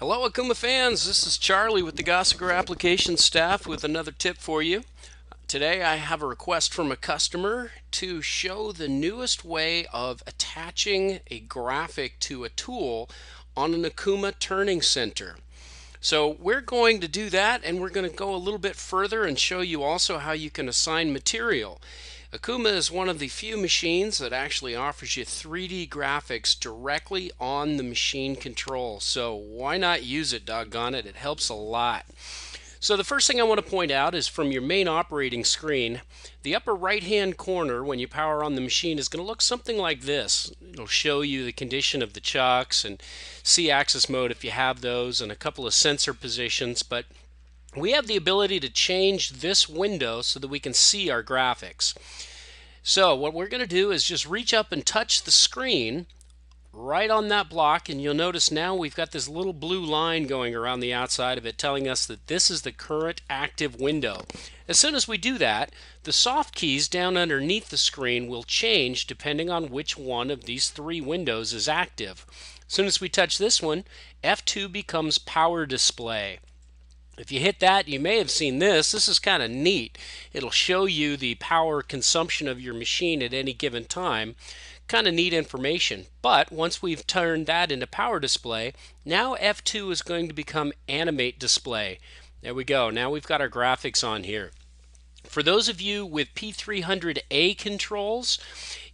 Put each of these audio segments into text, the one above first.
Hello Okuma fans, this is Charlie with the Gossager Applications staff with another tip for you. Today I have a request from a customer to show the newest way of attaching a graphic to a tool on an Okuma turning center. So we're going to do that, and we're going to go a little bit further and show you also how you can assign material. Okuma is one of the few machines that actually offers you 3D graphics directly on the machine control. So why not use it, doggone it? It helps a lot. So the first thing I want to point out is from your main operating screen, the upper right hand corner when you power on the machine is going to look something like this. It'll show you the condition of the chucks and C-axis mode if you have those, and a couple of sensor positions, but we have the ability to change this window so that we can see our graphics. So what we're going to do is just reach up and touch the screen right on that block, and you'll notice now we've got this little blue line going around the outside of it telling us that this is the current active window. As soon as we do that, the soft keys down underneath the screen will change depending on which one of these three windows is active. As soon as we touch this one, F2 becomes power display. If you hit that, you may have seen this. This is kind of neat. It'll show you the power consumption of your machine at any given time. Kind of neat information. But once we've turned that into power display, now F2 is going to become animate display. There we go. Now we've got our graphics on here. For those of you with P300A controls,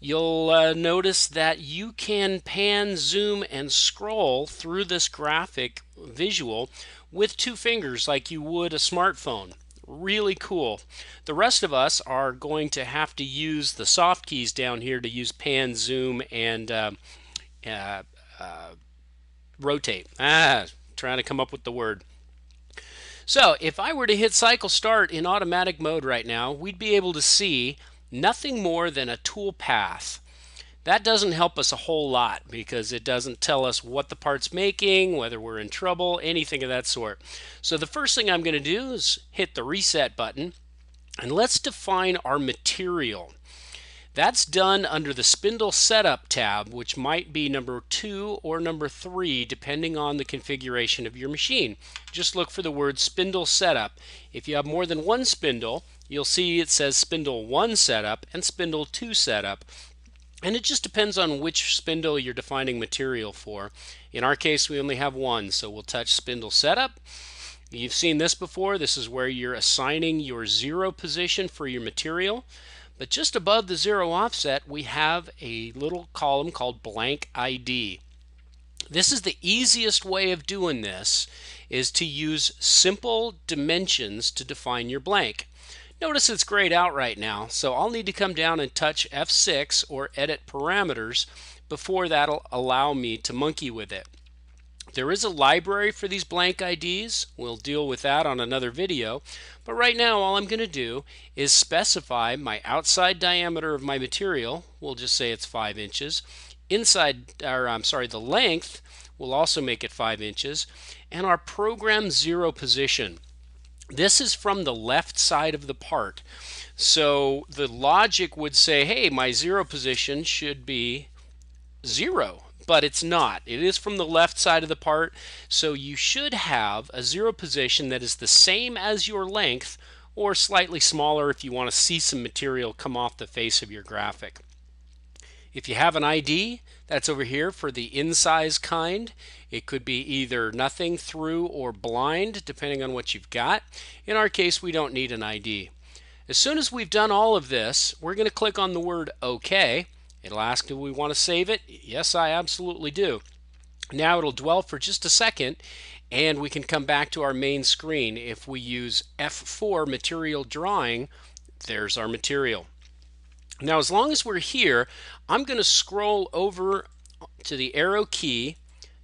you'll notice that you can pan, zoom, and scroll through this graphic visual with two fingers like you would a smartphone. Really cool. The rest of us are going to have to use the soft keys down here to use pan, zoom, and rotate. Trying to come up with the word. So if I were to hit cycle start in automatic mode right now, we'd be able to see nothing more than a tool path. That doesn't help us a whole lot because it doesn't tell us what the part's making, whether we're in trouble, anything of that sort. So the first thing I'm going to do is hit the reset button, and let's define our material. That's done under the spindle setup tab, which might be number 2 or number 3 depending on the configuration of your machine. Just look for the word spindle setup. If you have more than one spindle, you'll see it says spindle 1 setup and spindle 2 setup. And it just depends on which spindle you're defining material for. In our case, we only have one, so we'll touch spindle setup. You've seen this before. This is where you're assigning your 0 position for your material. But just above the 0 offset, we have a little column called blank ID. This is the easiest way of doing this, is to use simple dimensions to define your blank. Notice it's grayed out right now, so I'll need to come down and touch F6 or edit parameters before that'll allow me to monkey with it. There is a library for these blank IDs. We'll deal with that on another video. But right now all I'm going to do is specify my outside diameter of my material. We'll just say it's 5 inches. The length, we'll also make it 5 inches. And our program 0 position. This is from the left side of the part. So the logic would say, hey, my 0 position should be 0. But it's not. It is from the left side of the part, so you should have a 0 position that is the same as your length, or slightly smaller if you want to see some material come off the face of your graphic. If you have an ID, that's over here for the in-size kind. It could be either nothing, through, or blind, depending on what you've got. In our case, we don't need an ID. As soon as we've done all of this, we're going to click on the word OK. It'll ask, do we want to save it? Yes, I absolutely do. Now it'll dwell for just a second, and we can come back to our main screen. If we use F4 material drawing, there's our material. Now as long as we're here, I'm going to scroll over to the arrow key,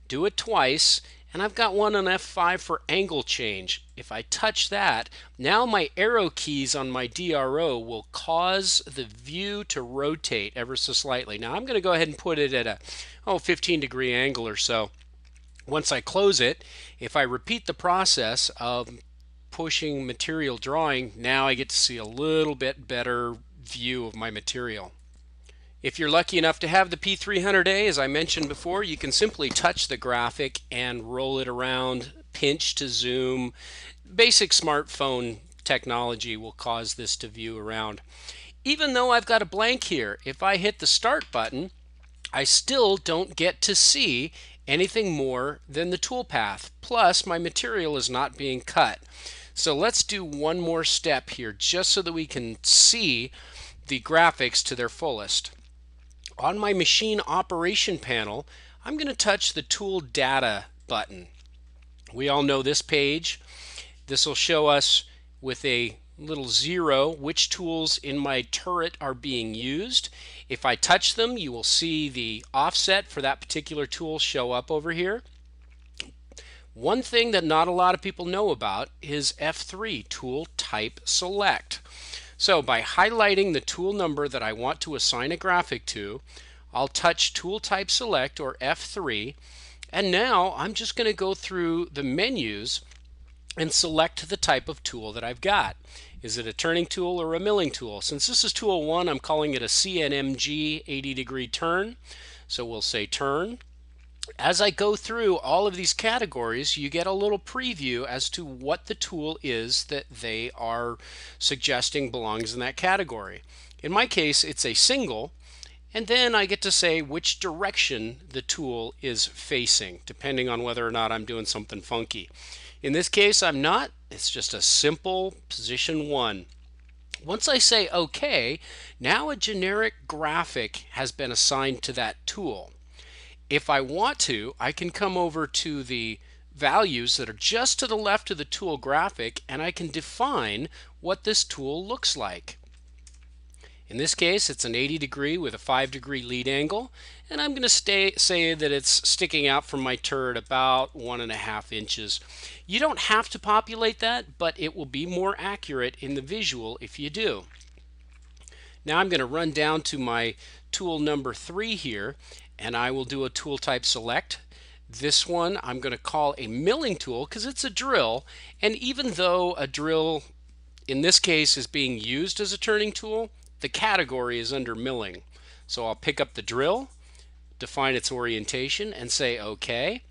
do it twice, and I've got one on F5 for angle change. If I touch that, now my arrow keys on my DRO will cause the view to rotate ever so slightly. Now I'm going to go ahead and put it at a 15-degree angle or so. Once I close it, if I repeat the process of pushing material drawing, now I get to see a little bit better view of my material. If you're lucky enough to have the P300A, as I mentioned before, you can simply touch the graphic and roll it around, pinch to zoom. Basic smartphone technology will cause this to view around. Even though I've got a blank here, if I hit the start button, I still don't get to see anything more than the toolpath. Plus, my material is not being cut. So let's do one more step here just so that we can see the graphics to their fullest. On my machine operation panel, I'm going to touch the tool data button. We all know this page. This will show us with a little 0 which tools in my turret are being used. If I touch them, you will see the offset for that particular tool show up over here. One thing that not a lot of people know about is F3, Tool Type Select. So by highlighting the tool number that I want to assign a graphic to, I'll touch Tool Type Select, or F3, and now I'm just going to go through the menus and select the type of tool that I've got. Is it a turning tool or a milling tool? Since this is tool 1, I'm calling it a CNMG 80-degree turn. So we'll say turn. As I go through all of these categories, you get a little preview as to what the tool is that they are suggesting belongs in that category. In my case, it's a single, and then I get to say which direction the tool is facing, depending on whether or not I'm doing something funky. In this case, I'm not. It's just a simple position 1. Once I say OK, now a generic graphic has been assigned to that tool. If I want to, I can come over to the values that are just to the left of the tool graphic, and I can define what this tool looks like. In this case, it's an 80-degree with a 5-degree lead angle, and I'm going to say that it's sticking out from my turret about 1.5 inches. You don't have to populate that, but it will be more accurate in the visual if you do. Now I'm going to run down to my tool number 3 here, and I will do a tool type select. This one I'm going to call a milling tool because it's a drill, and even though a drill in this case is being used as a turning tool, the category is under milling. So I'll pick up the drill, define its orientation, and say OK.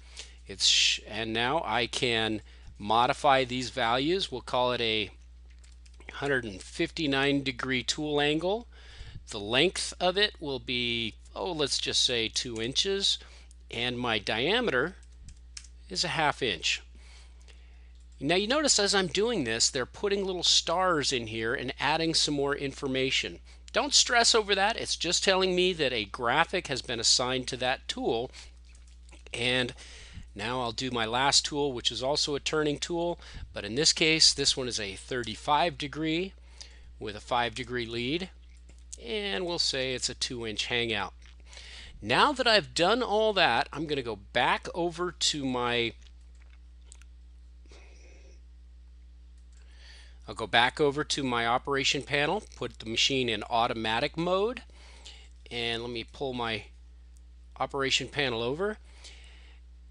And now I can modify these values. We'll call it a 159-degree tool angle. The length of it will be, let's just say 2 inches, and my diameter is a 1/2 inch. Now you notice as I'm doing this, they're putting little stars in here and adding some more information. Don't stress over that. It's just telling me that a graphic has been assigned to that tool. And now I'll do my last tool, which is also a turning tool, but in this case, this one is a 35-degree with a 5-degree lead, and we'll say it's a 2-inch hangout. Now that I've done all that, I'm going to go back over to my operation panel, put the machine in automatic mode, and let me pull my operation panel over.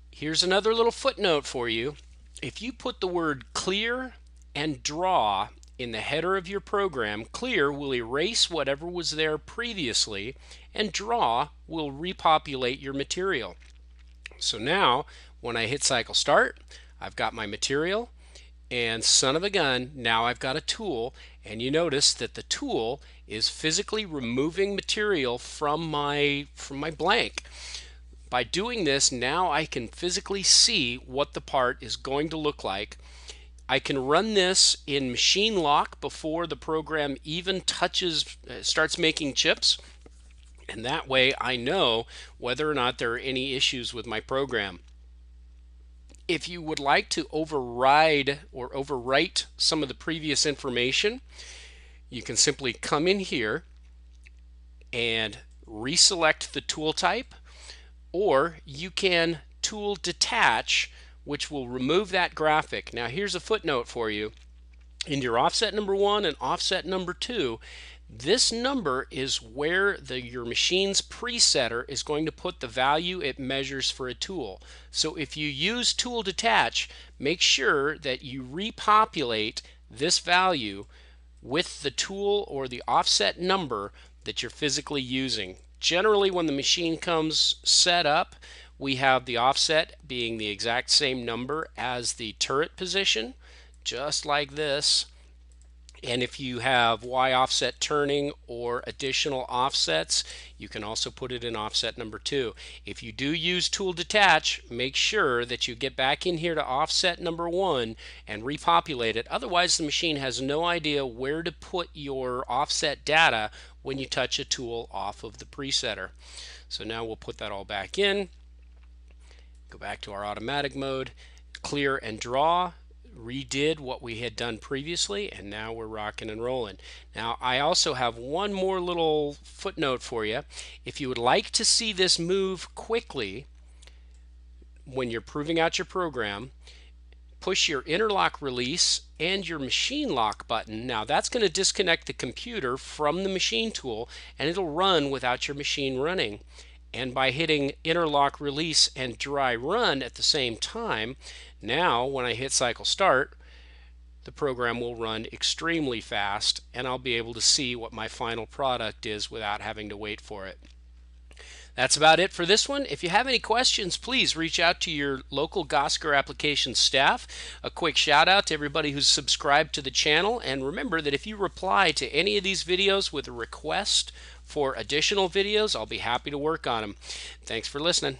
Here's another little footnote for you. If you put the word clear and draw in the header of your program, clear will erase whatever was there previously, and draw will repopulate your material. So now, when I hit cycle start, I've got my material, and son of a gun, now I've got a tool, and you notice that the tool is physically removing material from my blank. By doing this, now I can physically see what the part is going to look like. I can run this in machine lock before the program even starts making chips, and that way I know whether or not there are any issues with my program. If you would like to override or overwrite some of the previous information, you can simply come in here and reselect the tool type, or you can tool detach, which will remove that graphic. Now here's a footnote for you. In your offset number 1 and offset number 2, this number is where your machine's presetter is going to put the value it measures for a tool. So if you use tool detach, make sure that you repopulate this value with the tool or the offset number that you're physically using. Generally, when the machine comes set up, we have the offset being the exact same number as the turret position, just like this. And if you have Y offset turning or additional offsets, you can also put it in offset number 2. If you do use tool detach, make sure that you get back in here to offset number 1 and repopulate it. Otherwise, the machine has no idea where to put your offset data when you touch a tool off of the presetter. So now we'll put that all back in. Go back to our automatic mode, clear and draw. Redid what we had done previously, and now we're rocking and rolling. Now I also have one more little footnote for you. If you would like to see this move quickly when you're proving out your program, push your interlock release and your machine lock button. Now that's going to disconnect the computer from the machine tool, and it'll run without your machine running. And by hitting interlock release and dry run at the same time, now when I hit cycle start, the program will run extremely fast, and I'll be able to see what my final product is without having to wait for it. That's about it for this one. If you have any questions, please reach out to your local Gosker applications staff. A quick shout out to everybody who's subscribed to the channel, and remember that if you reply to any of these videos with a request for additional videos, I'll be happy to work on them. Thanks for listening.